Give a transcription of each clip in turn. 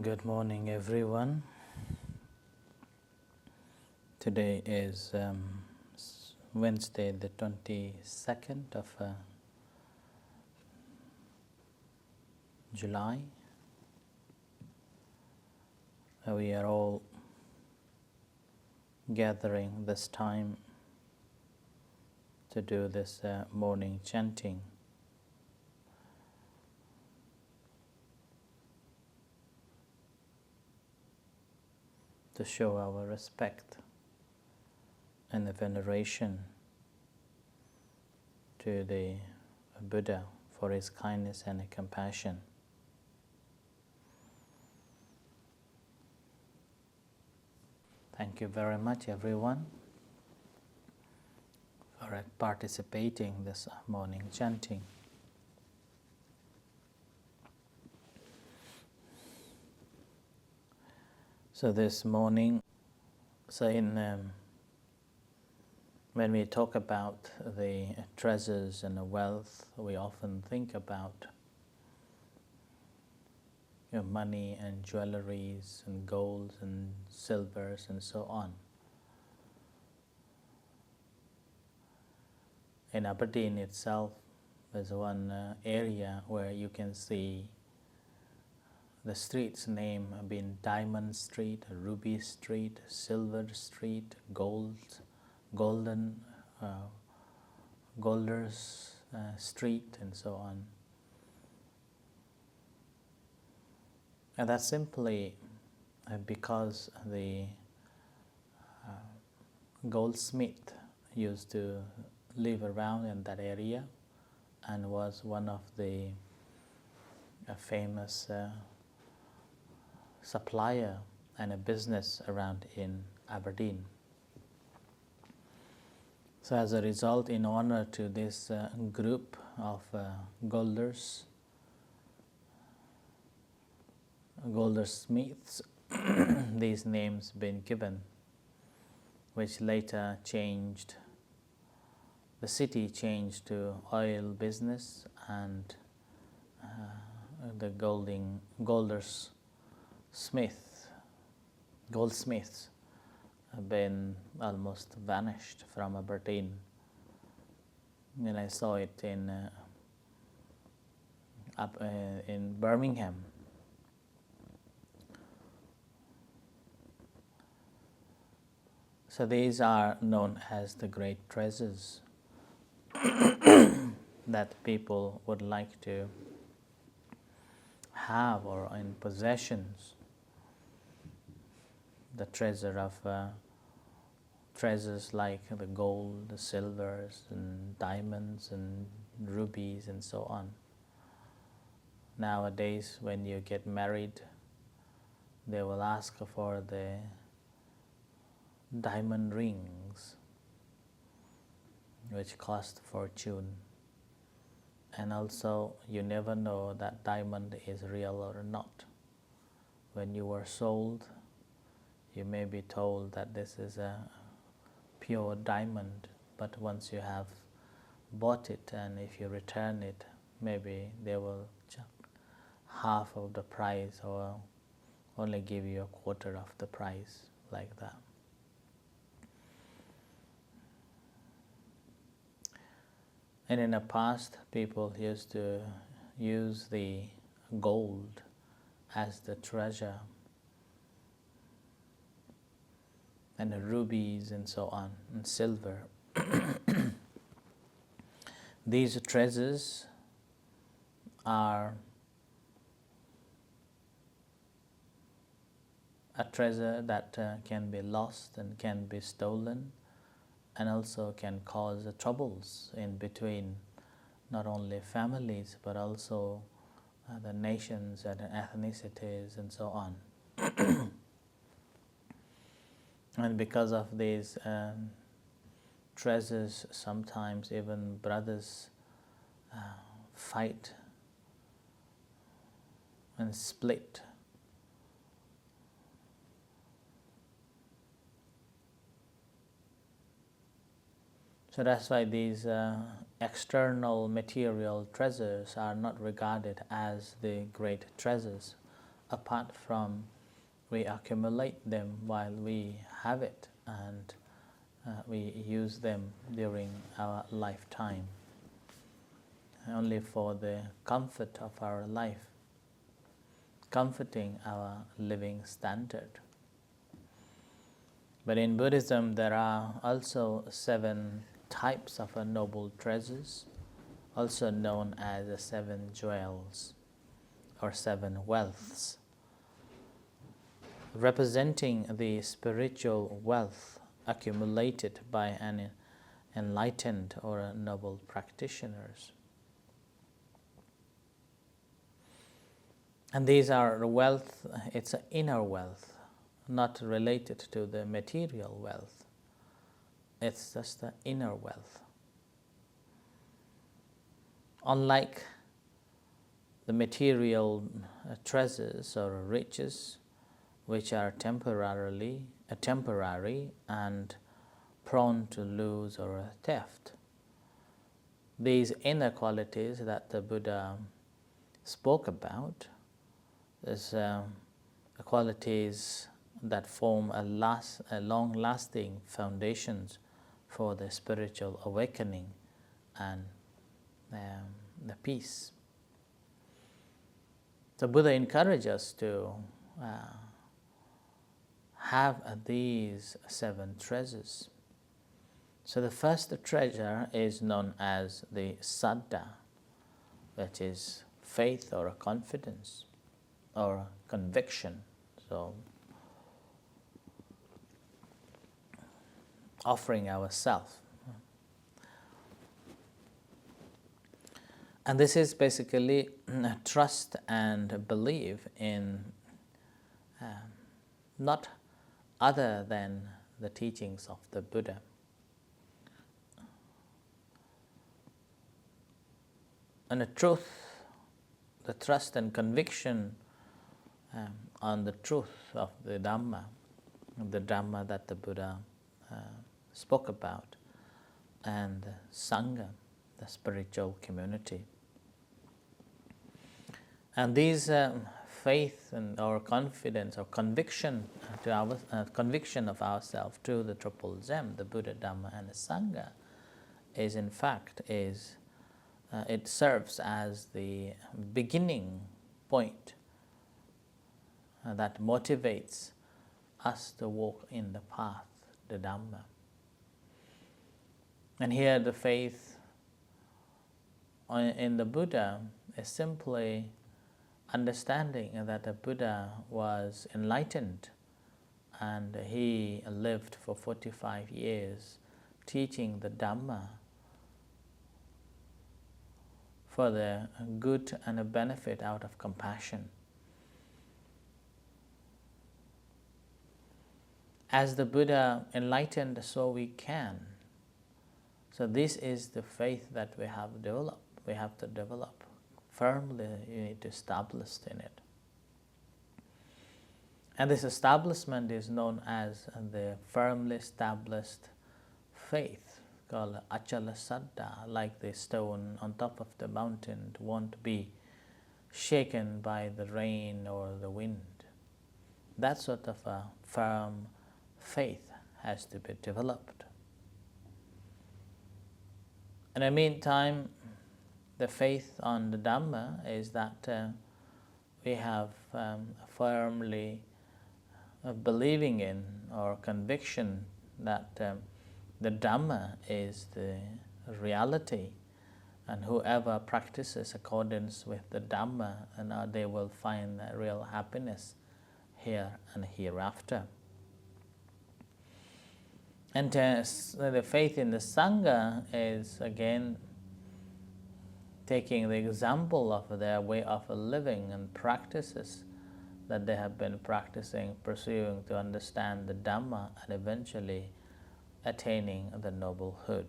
Good morning, everyone. Today is Wednesday, the 22nd of July. We are all gathering this time to do this morning chanting. To show our respect and the veneration to the Buddha for his kindness and compassion. Thank you very much, everyone, for participating this morning chanting. So this morning, when we talk about the treasures and the wealth, we often think about money and jewelries and golds and silvers and so on. In Aberdeen itself, there's one area where you can see the streets name being Diamond Street, Ruby Street, Silver Street, Golden, Golders Street, and so on. And that's simply because the goldsmith used to live around in that area and was one of the famous supplier and a business around in Aberdeen. So as a result, in honor to this group of goldersmiths, these names been given, which later changed, the city changed to oil business, and the goldsmiths have been almost vanished from Aberdeen. And I saw it in Birmingham. So these are known as the great treasures that people would like to have or in possessions. The treasure of treasures like the gold, the silvers, and diamonds, and rubies, and so on. Nowadays, when you get married, they will ask for the diamond rings, which cost a fortune. And also, you never know that diamond is real or not. When you were sold, you may be told that this is a pure diamond, but once you have bought it and if you return it, maybe they will chuck half of the price or only give you a quarter of the price, like that. And in the past, people used to use the gold as the treasure, and the rubies and so on, and silver. These treasures are a treasure that can be lost and can be stolen, and also can cause troubles in between not only families but also the nations and ethnicities and so on. And because of these treasures, sometimes even brothers fight and split. So that's why these external material treasures are not regarded as the great treasures. apart from we accumulate them while we have it, and we use them during our lifetime, only for the comfort of our life, comforting our living standard. But in Buddhism, there are also 7 types of noble treasures, also known as the 7 jewels or 7 wealths, representing the spiritual wealth accumulated by an enlightened or noble practitioners. And these are wealth, it's an inner wealth, not related to the material wealth. It's just the inner wealth. Unlike the material treasures or riches, which are temporary and prone to lose or theft, these inner qualities that the Buddha spoke about, these qualities that form a long-lasting foundations for the spiritual awakening and the peace. The Buddha encourages us to have these 7 treasures. So the first treasure is known as the saddha, which is faith or confidence or conviction. So offering ourselves. And this is basically trust and belief in not other than the teachings of the Buddha. And the truth, the trust and conviction on the truth of the Dhamma that the Buddha spoke about, and the Sangha, the spiritual community. And these faith and our confidence or conviction to our conviction of ourselves to the Triple Gem, the Buddha, Dhamma, and the Sangha, is in fact it serves as the beginning point that motivates us to walk in the path, the Dhamma. And here the faith in the Buddha is simply understanding that the Buddha was enlightened and he lived for 45 years teaching the Dhamma for the good and the benefit out of compassion. As the Buddha enlightened, so we can. So this is the faith that we have developed. We have to develop firmly. You need to establish in it. And this establishment is known as the firmly established faith, called Achala Saddha, like the stone on top of the mountain won't be shaken by the rain or the wind. That sort of a firm faith has to be developed. In the meantime, the faith on the Dhamma is that we have firmly believing in or conviction that the Dhamma is the reality, and whoever practices accordance with the Dhamma, and they will find real happiness here and hereafter. And the faith in the Sangha is again taking the example of their way of living and practices that they have been practicing, pursuing to understand the Dhamma and eventually attaining the noblehood.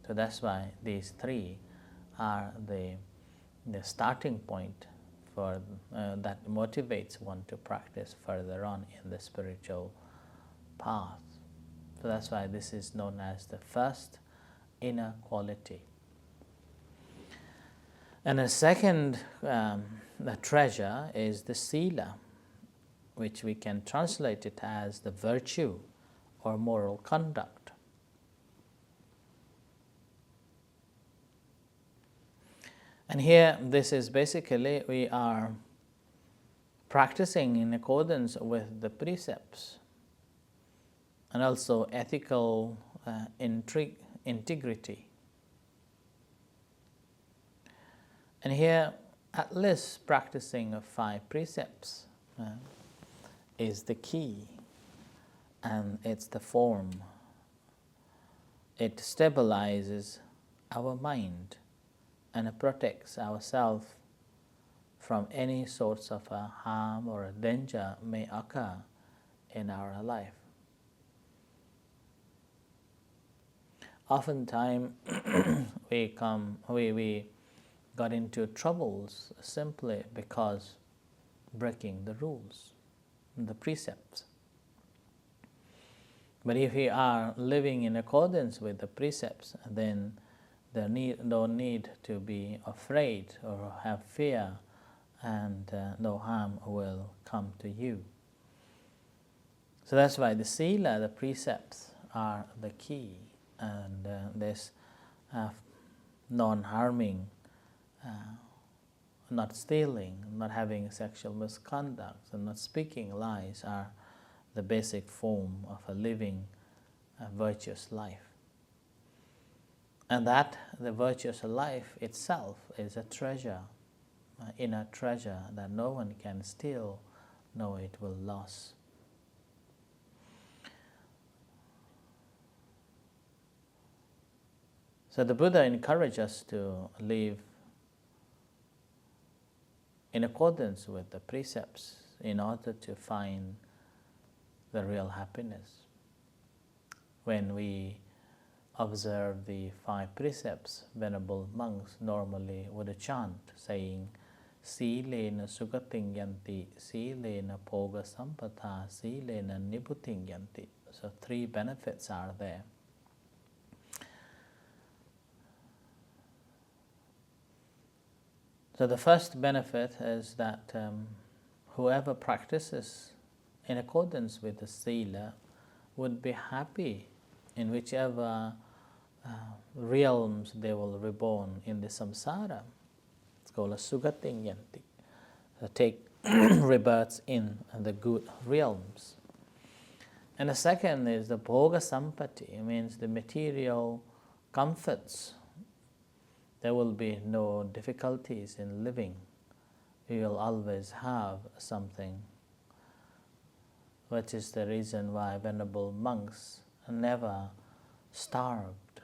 So that's why these 3 are the starting point for that motivates one to practice further on in the spiritual path. So that's why this is known as the first inner quality. And the second the treasure is the sila. which we can translate it as the virtue or moral conduct. And here, this is basically, we are practicing in accordance with the precepts and also ethical integrity. And here, at least practicing of 5 precepts is the key, and it's the form. It stabilizes our mind and it protects ourselves from any sorts of a harm or a danger may occur in our life. Oftentimes, we got into troubles simply because breaking the rules, the precepts. But if we are living in accordance with the precepts, then there no need to be afraid or have fear, and no harm will come to you. So that's why the sila, the precepts, are the key, and this non-harming, not stealing, not having sexual misconduct, and not speaking lies are the basic form of a living virtuous life. And that the virtuous life itself is a treasure, inner treasure that no one can steal, nor it will lose. So the Buddha encouraged us to live in accordance with the precepts in order to find the real happiness. When we observe the 5 precepts, venerable monks normally would chant saying, Silena sugating yanti, silena poga sampatha, silena nibuting yanti. So 3 benefits are there. So the first benefit is that whoever practices in accordance with the sila would be happy in whichever realms they will reborn in the samsara. It's called a sugating yanti. So take rebirths in the good realms. And the second is the bhoga sampati. It means the material comforts. There will be no difficulties in living. We will always have something, which is the reason why venerable monks never starved,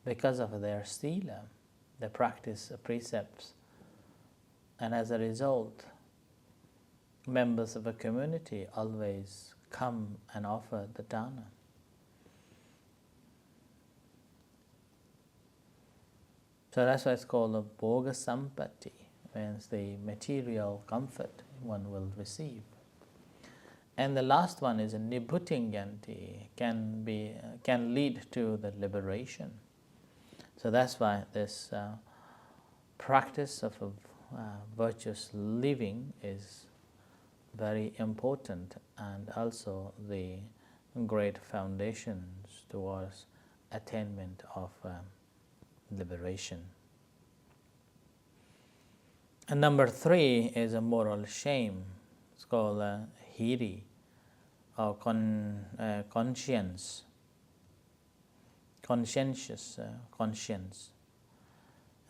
because of their sila. They practice precepts, and as a result, members of a community always come and offer the dana. So that's why it's called a bhoga sampati, means the material comfort one will receive. And the last one is a nibbutting yanti, can lead to the liberation. So that's why this practice of virtuous living is very important, and also the great foundations towards attainment of liberation. And number 3 is a moral shame. It's called hiri, or conscience, conscientious conscience.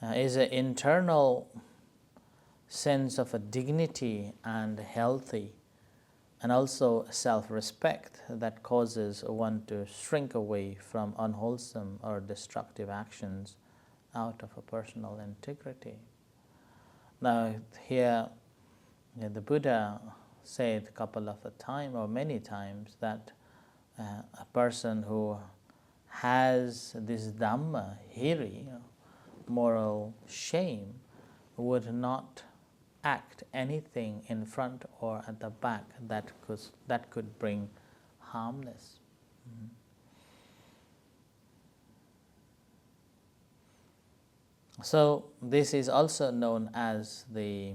Is an internal sense of a dignity and healthy, and also self-respect that causes one to shrink away from unwholesome or destructive actions out of a personal integrity. Now here the Buddha said a couple of times or many times that a person who has this Dhamma, hiri, moral shame, would not act anything in front or at the back that could bring harmness. So this is also known as the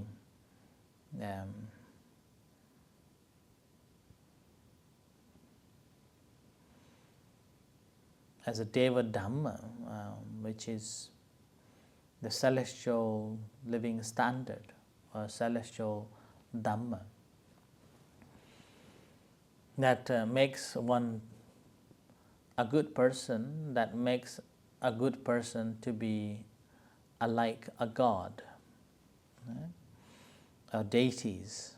as a Deva Dhamma, which is the celestial living standard or celestial Dhamma that makes one a good person, that makes a good person to be like a god, or deities.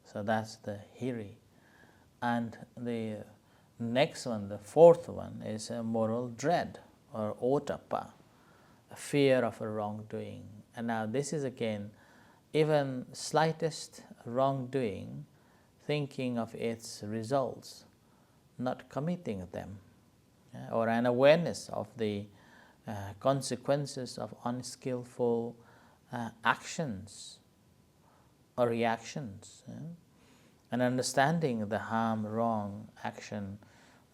So that's the hiri. And the next one, the fourth one, is a moral dread or otappa, a fear of a wrongdoing. And now this is again, even slightest wrongdoing, thinking of its results, not committing them, or an awareness of the consequences of unskillful actions or reactions, and understanding the harm wrong action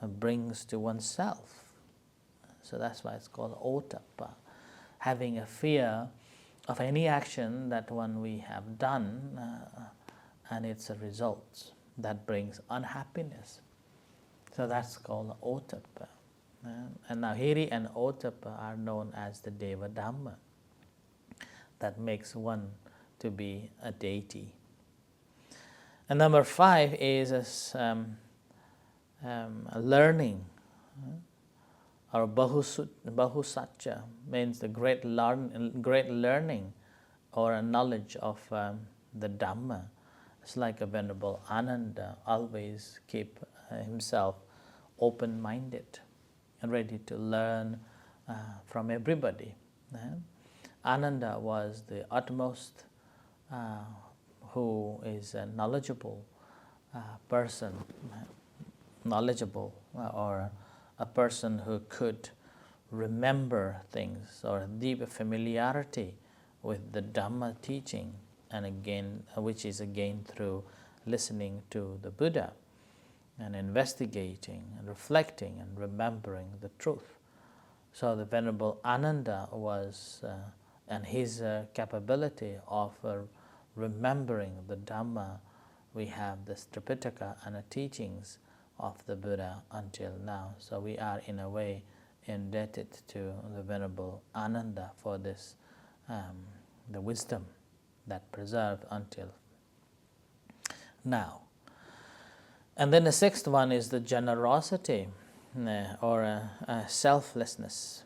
brings to oneself. So that's why it's called otappa, having a fear of any action that we have done and its results that brings unhappiness. So that's called otappa. And now hiri and otappa are known as the Deva Dhamma that makes one to be a deity. And number 5 is learning, or bahusatya, means the great learning or a knowledge of the Dhamma. It's like a Venerable Ananda always keep himself open-minded and ready to learn from everybody. Ananda was the utmost who is a knowledgeable person, or a person who could remember things, or a deep familiarity with the Dhamma teaching, and again, which is again through listening to the Buddha and investigating and reflecting and remembering the truth. So the Venerable Ananda was, and his capability of remembering the Dhamma, we have the Tripitaka and the teachings of the Buddha until now. So we are in a way indebted to the Venerable Ananda for this, the wisdom that preserved until now. And then the 6th one is the generosity, or selflessness.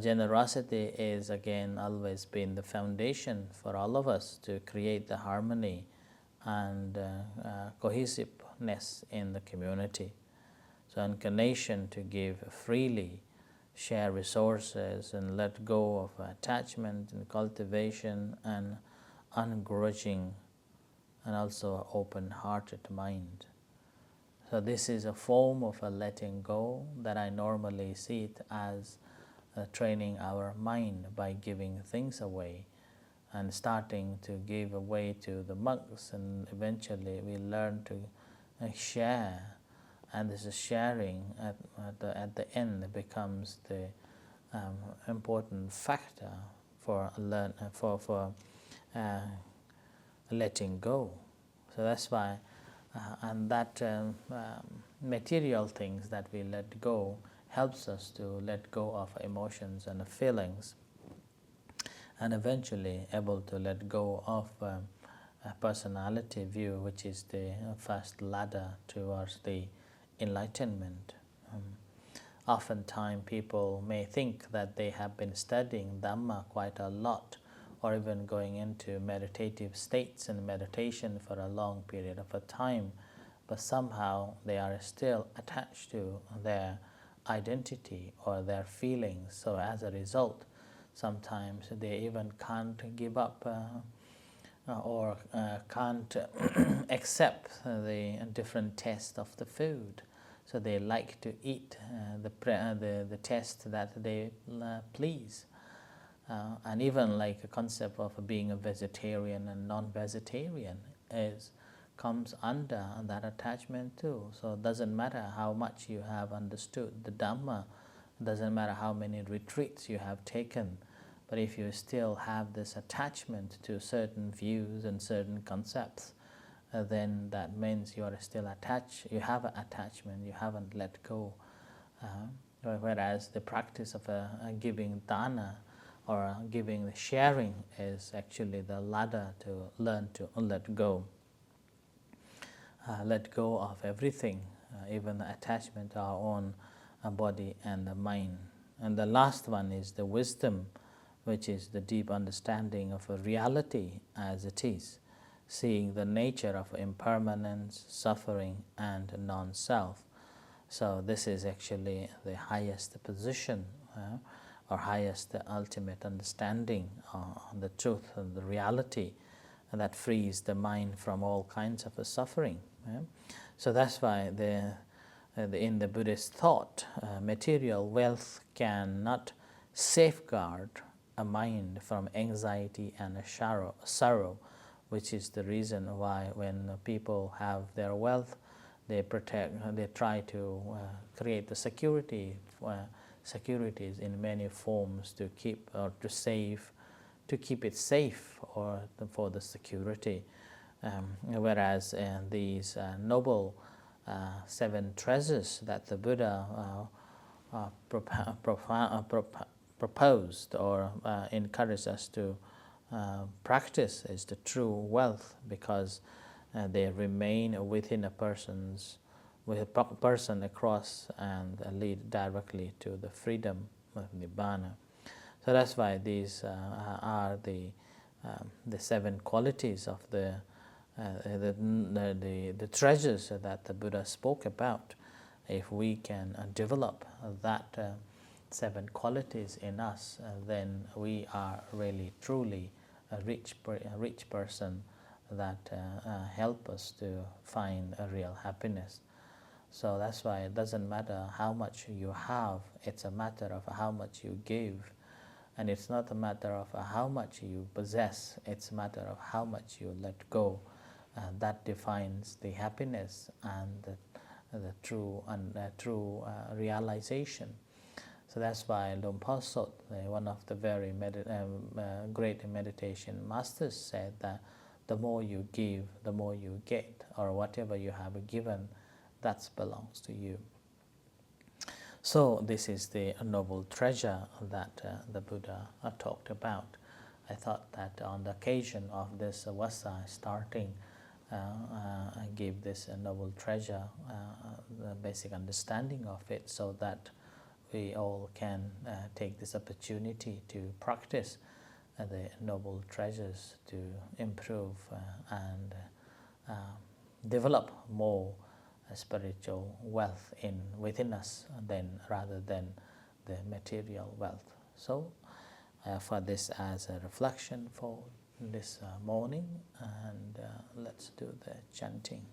Generosity is again always been the foundation for all of us to create the harmony and cohesiveness in the community. So inclination to give freely, share resources, and let go of attachment and cultivation and ungrudging, and also open-hearted mind. So this is a form of a letting go that I normally see it as training our mind by giving things away and starting to give away to the monks, and eventually we learn to share, and this is sharing at the end becomes the important factor for letting go. So that's why, and that material things that we let go helps us to let go of emotions and feelings, and eventually able to let go of a personality view, which is the first ladder towards the enlightenment. Oftentimes people may think that they have been studying Dhamma quite a lot, or even going into meditative states and meditation for a long period of a time, but somehow they are still attached to their identity or their feelings. So as a result, sometimes they even can't give up or can't accept the different taste of the food. So they like to eat the taste that they please. And even like a concept of being a vegetarian and non-vegetarian comes under that attachment too. So it doesn't matter how much you have understood the Dhamma, it doesn't matter how many retreats you have taken, but if you still have this attachment to certain views and certain concepts, then that means you are still attached, you have an attachment, you haven't let go Whereas the practice of giving dana or giving sharing is actually the ladder to learn to let go. Let go of everything, even the attachment to our own body and the mind. And the last one is the wisdom, which is the deep understanding of a reality as it is, seeing the nature of impermanence, suffering, and non-self. So this is actually the highest position or highest ultimate understanding on the truth and the reality that frees the mind from all kinds of suffering. So that's why in the Buddhist thought, material wealth cannot safeguard a mind from anxiety and sorrow, which is the reason why when people have their wealth, they try to create the securities in many forms to keep or to keep it safe or for the security. Whereas these noble 7 treasures that the Buddha proposed or encouraged us to practice is the true wealth, because they remain within a person across and lead directly to the freedom of Nibbana. So that's why these are the 7 qualities of the treasures that the Buddha spoke about. If we can develop that 7 qualities in us, then we are really truly a rich person that help us to find a real happiness. So that's why it doesn't matter how much you have, it's a matter of how much you give. And it's not a matter of how much you possess, it's a matter of how much you let go. That defines the happiness and the true realization. So that's why Luang Por Sot, one of the very great meditation masters, said that the more you give, the more you get, or whatever you have given, that belongs to you. So this is the noble treasure that the Buddha talked about. I thought that on the occasion of this Vassa starting, I give this noble treasure, the basic understanding of it, so that we all can take this opportunity to practice the noble treasures to improve and develop more spiritual wealth within us rather than the material wealth. So for this as a reflection for this morning, and let's do the chanting.